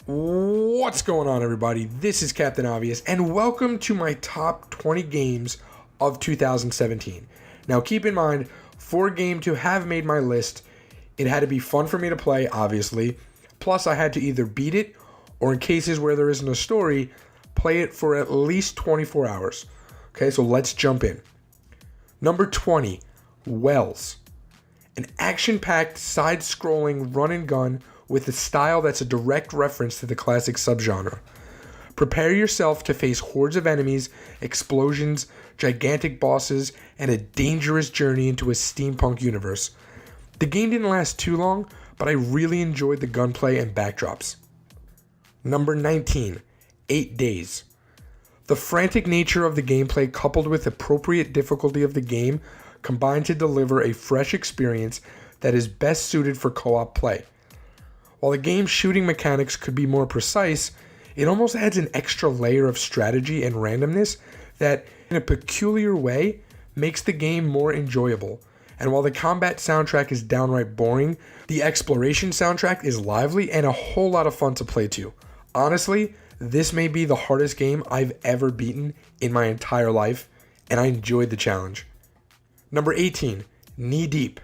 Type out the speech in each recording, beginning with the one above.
What's going on, everybody? This is Captain Obvious, and welcome to my top 20 games of 2017. Now, keep in mind, for a game to have made my list, it had to be fun for me to play, obviously. Plus, I had to either beat it, or in cases where there isn't a story, play it for at least 24 hours. Okay, so let's jump in. Number 20, Wells. An action-packed, side-scrolling run-and-gun with a style that's a direct reference to the classic subgenre. Prepare yourself to face hordes of enemies, explosions, gigantic bosses, and a dangerous journey into a steampunk universe. The game didn't last too long, but I really enjoyed the gunplay and backdrops. Number 19, 8 Days. The frantic nature of the gameplay coupled with appropriate difficulty of the game combined to deliver a fresh experience that is best suited for co-op play. While the game's shooting mechanics could be more precise, it almost adds an extra layer of strategy and randomness that, in a peculiar way, makes the game more enjoyable. And while the combat soundtrack is downright boring, the exploration soundtrack is lively and a whole lot of fun to play to. Honestly, this may be the hardest game I've ever beaten in my entire life, and I enjoyed the challenge. Number 18, Knee Deep.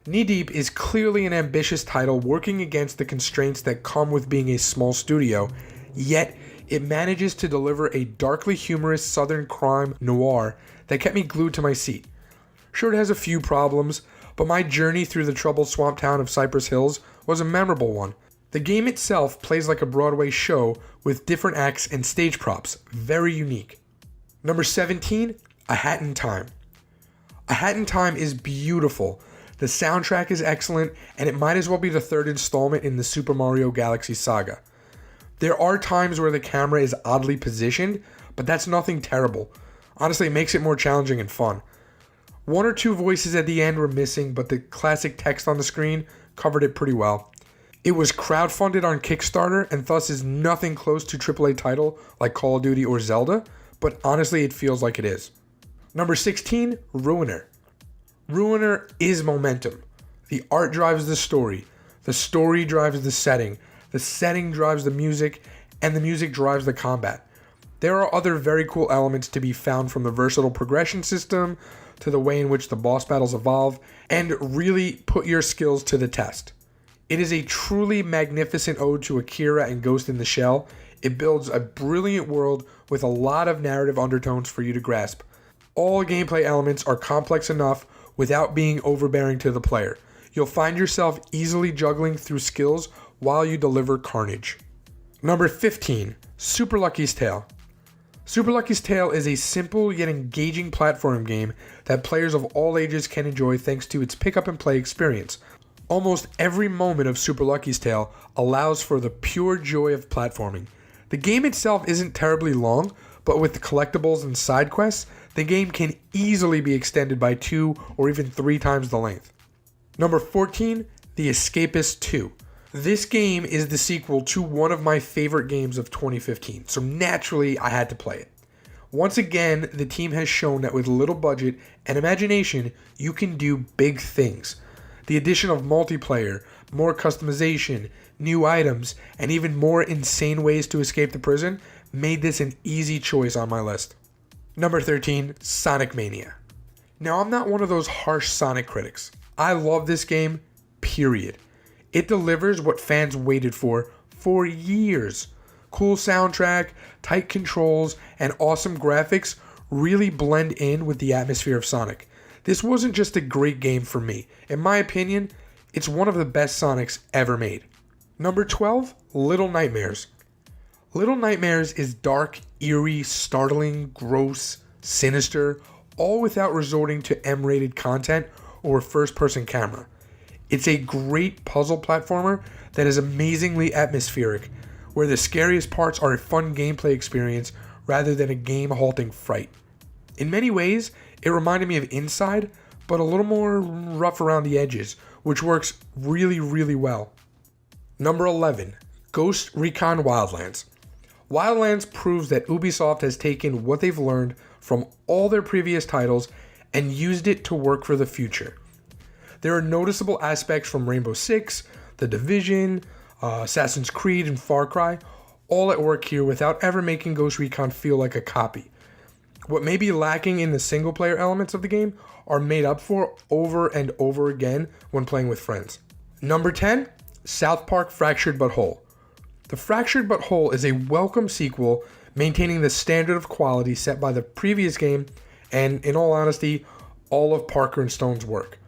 Knee Deep is clearly an ambitious title working against the constraints that come with being a small studio, yet it manages to deliver a darkly humorous southern crime noir that kept me glued to my seat. Sure, it has a few problems, but my journey through the troubled swamp town of Cypress Hills was a memorable one. The game itself plays like a Broadway show with different acts and stage props, very unique. Number 17, A Hat in Time. A Hat in Time is beautiful. The soundtrack is excellent, and it might as well be the third installment in the Super Mario Galaxy saga. There are times where the camera is oddly positioned, but that's nothing terrible. Honestly, it makes it more challenging and fun. One or two voices at the end were missing, but the classic text on the screen covered it pretty well. It was crowdfunded on Kickstarter, and thus is nothing close to AAA title like Call of Duty or Zelda, but honestly, it feels like it is. Number 16, Ruiner. Ruiner is momentum. The art drives the story drives the setting drives the music, and the music drives the combat. There are other very cool elements to be found, from the versatile progression system to the way in which the boss battles evolve and really put your skills to the test. It is a truly magnificent ode to Akira and Ghost in the Shell. It builds a brilliant world with a lot of narrative undertones for you to grasp. All gameplay elements are complex enough without being overbearing to the player. You'll find yourself easily juggling through skills while you deliver carnage. Number 15, Super Lucky's Tale. Super Lucky's Tale is a simple yet engaging platform game that players of all ages can enjoy thanks to its pick-up and play experience. Almost every moment of Super Lucky's Tale allows for the pure joy of platforming. The game itself isn't terribly long, but with the collectibles and side quests, the game can easily be extended by 2 or even 3 times the length. Number 14, The Escapists 2. This game is the sequel to one of my favorite games of 2015, so naturally I had to play it. Once again, the team has shown that with little budget and imagination, you can do big things. The addition of multiplayer, more customization, new items, and even more insane ways to escape the prison made this an easy choice on my list. Number 13, Sonic Mania. Now, I'm not one of those harsh Sonic critics. I love this game, period. It delivers what fans waited for years. Cool soundtrack, tight controls, and awesome graphics really blend in with the atmosphere of Sonic. This wasn't just a great game for me. In my opinion, it's one of the best Sonics ever made. Number 12, Little Nightmares. Little Nightmares is dark, eerie, startling, gross, sinister, all without resorting to M-rated content or a first-person camera. It's a great puzzle platformer that is amazingly atmospheric, where the scariest parts are a fun gameplay experience rather than a game-halting fright. In many ways, it reminded me of Inside, but a little more rough around the edges, which works really, really well. Number 11, Ghost Recon Wildlands. Wildlands proves that Ubisoft has taken what they've learned from all their previous titles and used it to work for the future. There are noticeable aspects from Rainbow Six, The Division, Assassin's Creed, and Far Cry, all at work here without ever making Ghost Recon feel like a copy. What may be lacking in the single player elements of the game are made up for over and over again when playing with friends. Number 10, South Park Fractured But Whole. The Fractured But Whole is a welcome sequel maintaining the standard of quality set by the previous game and, in all honesty, all of Parker and Stone's work.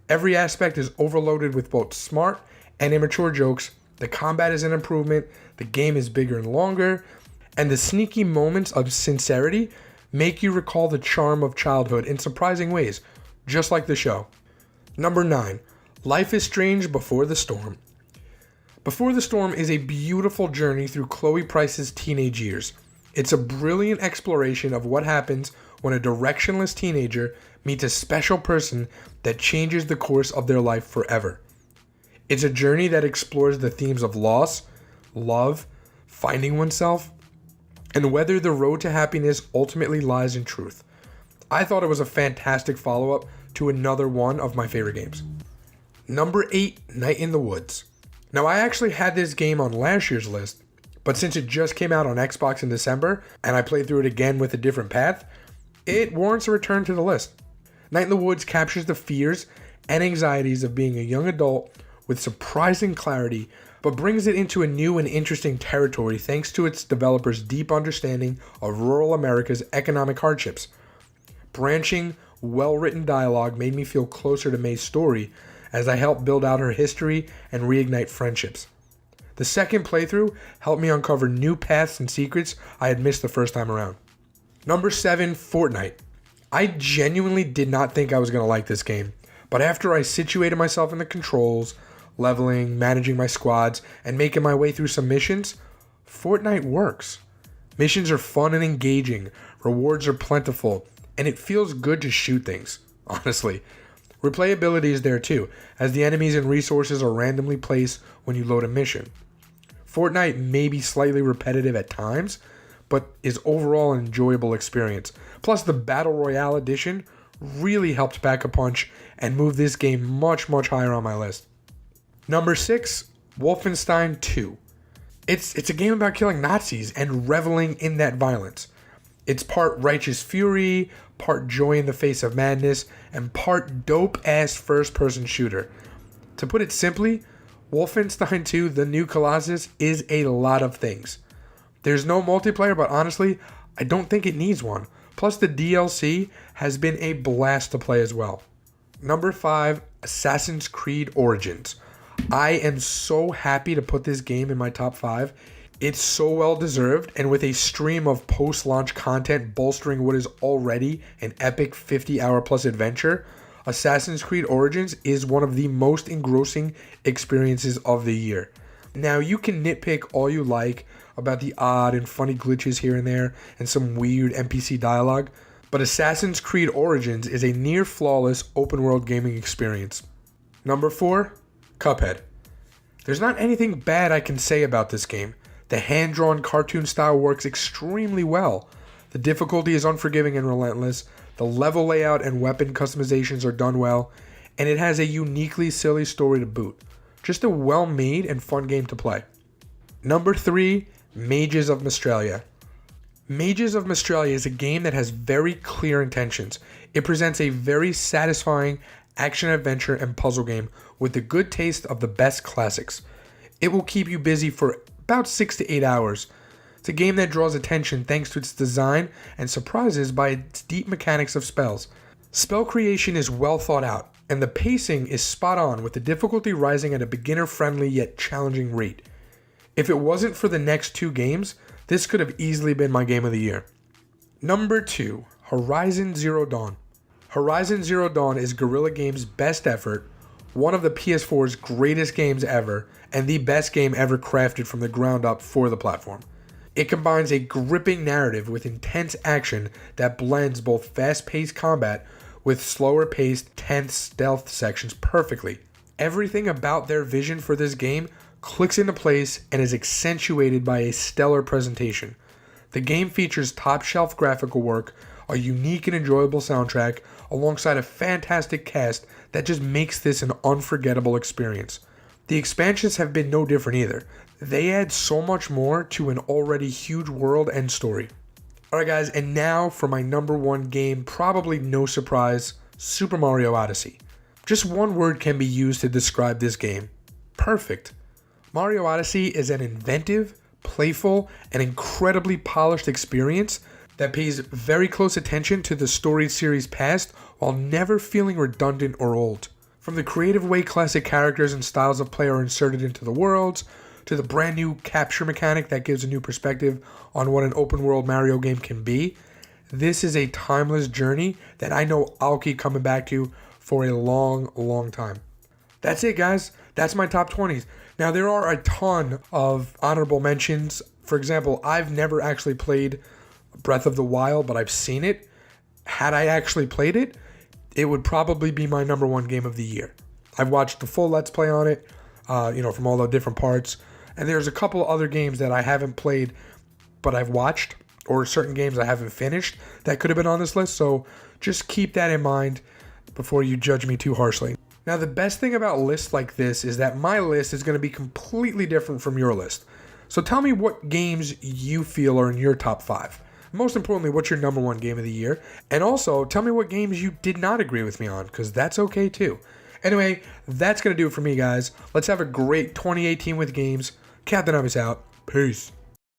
Every aspect is overloaded with both smart and immature jokes, the combat is an improvement, the game is bigger and longer, and the sneaky moments of sincerity make you recall the charm of childhood in surprising ways, just like the show. Number 9, Life is Strange Before the Storm. Before the Storm is a beautiful journey through Chloe Price's teenage years. It's a brilliant exploration of what happens when a directionless teenager meets a special person that changes the course of their life forever. It's a journey that explores the themes of loss, love, finding oneself, and whether the road to happiness ultimately lies in truth. I thought it was a fantastic follow-up to another one of my favorite games. Number 8, Night in the Woods. Now, I actually had this game on last year's list, but since it just came out on Xbox in December, and I played through it again with a different path, it warrants a return to the list. Night in the Woods captures the fears and anxieties of being a young adult with surprising clarity, but brings it into a new and interesting territory thanks to its developers' deep understanding of rural America's economic hardships. Branching, well-written dialogue made me feel closer to May's story as I helped build out her history and reignite friendships. The second playthrough helped me uncover new paths and secrets I had missed the first time around. Number 7, Fortnite. I genuinely did not think I was going to like this game, but after I situated myself in the controls, leveling, managing my squads, and making my way through some missions, Fortnite works. Missions are fun and engaging, rewards are plentiful, and it feels good to shoot things, honestly. Replayability is there too, as the enemies and resources are randomly placed when you load a mission. Fortnite may be slightly repetitive at times, but is overall an enjoyable experience. Plus, the Battle Royale edition really helped pack a punch and move this game much higher on my list. Number 6, Wolfenstein II. It's a game about killing Nazis and reveling in that violence. It's part righteous fury, part joy in the face of madness, and part dope-ass first-person shooter. To put it simply, Wolfenstein 2, The New Colossus, is a lot of things. There's no multiplayer, but honestly, I don't think it needs one. Plus, the DLC has been a blast to play as well. Number 5, Assassin's Creed Origins. I am so happy to put this game in my top 5. It's so well deserved, and with a stream of post-launch content bolstering what is already an epic 50-hour plus adventure, Assassin's Creed Origins is one of the most engrossing experiences of the year. Now, you can nitpick all you like about the odd and funny glitches here and there and some weird NPC dialogue, but Assassin's Creed Origins is a near-flawless open-world gaming experience. Number 4, Cuphead. There's not anything bad I can say about this game. The hand-drawn cartoon style works extremely well. The difficulty is unforgiving and relentless. The level layout and weapon customizations are done well, and it has a uniquely silly story to boot. Just a well-made and fun game to play. Number 3, Mages of Mystralia. Mages of Mystralia is a game that has very clear intentions. It presents a very satisfying action-adventure and puzzle game with the good taste of the best classics. It will keep you busy for about 6 to 8 hours. It's a game that draws attention thanks to its design and surprises by its deep mechanics of spells. Spell creation is well thought out, and the pacing is spot on with the difficulty rising at a beginner-friendly yet challenging rate. If it wasn't for the next 2 games, this could have easily been my game of the year. Number 2, Horizon Zero Dawn. Horizon Zero Dawn is Guerrilla Games' best effort, one of the PS4's greatest games ever, and the best game ever crafted from the ground up for the platform. It combines a gripping narrative with intense action that blends both fast-paced combat with slower-paced, tense stealth sections perfectly. Everything about their vision for this game clicks into place and is accentuated by a stellar presentation. The game features top-shelf graphical work, a unique and enjoyable soundtrack, alongside a fantastic cast that just makes this an unforgettable experience. The expansions have been no different either. They add so much more to an already huge world and story. Alright guys, and now for my number one game, probably no surprise, Super Mario Odyssey. Just one word can be used to describe this game. Perfect. Mario Odyssey is an inventive, playful, and incredibly polished experience that pays very close attention to the storied series past while never feeling redundant or old. From the creative way classic characters and styles of play are inserted into the worlds, to the brand new capture mechanic that gives a new perspective on what an open world Mario game can be, this is a timeless journey that I know I'll keep coming back to for a long, long time. That's it guys, that's my top 20s. Now there are a ton of honorable mentions. For example, I've never actually played Breath of the Wild, but I've seen it. Had I actually played it, it would probably be my number one game of the year. I've watched the full Let's Play on it, from all the different parts. And there's a couple other games that I haven't played, but I've watched, or certain games I haven't finished that could have been on this list. So just keep that in mind before you judge me too harshly. Now, the best thing about lists like this is that my list is going to be completely different from your list. So tell me what games you feel are in your top 5. Most importantly, what's your number one game of the year? And also, tell me what games you did not agree with me on, because that's okay too. Anyway, that's going to do it for me, guys. Let's have a great 2018 with games. Captain Obvious out. Peace.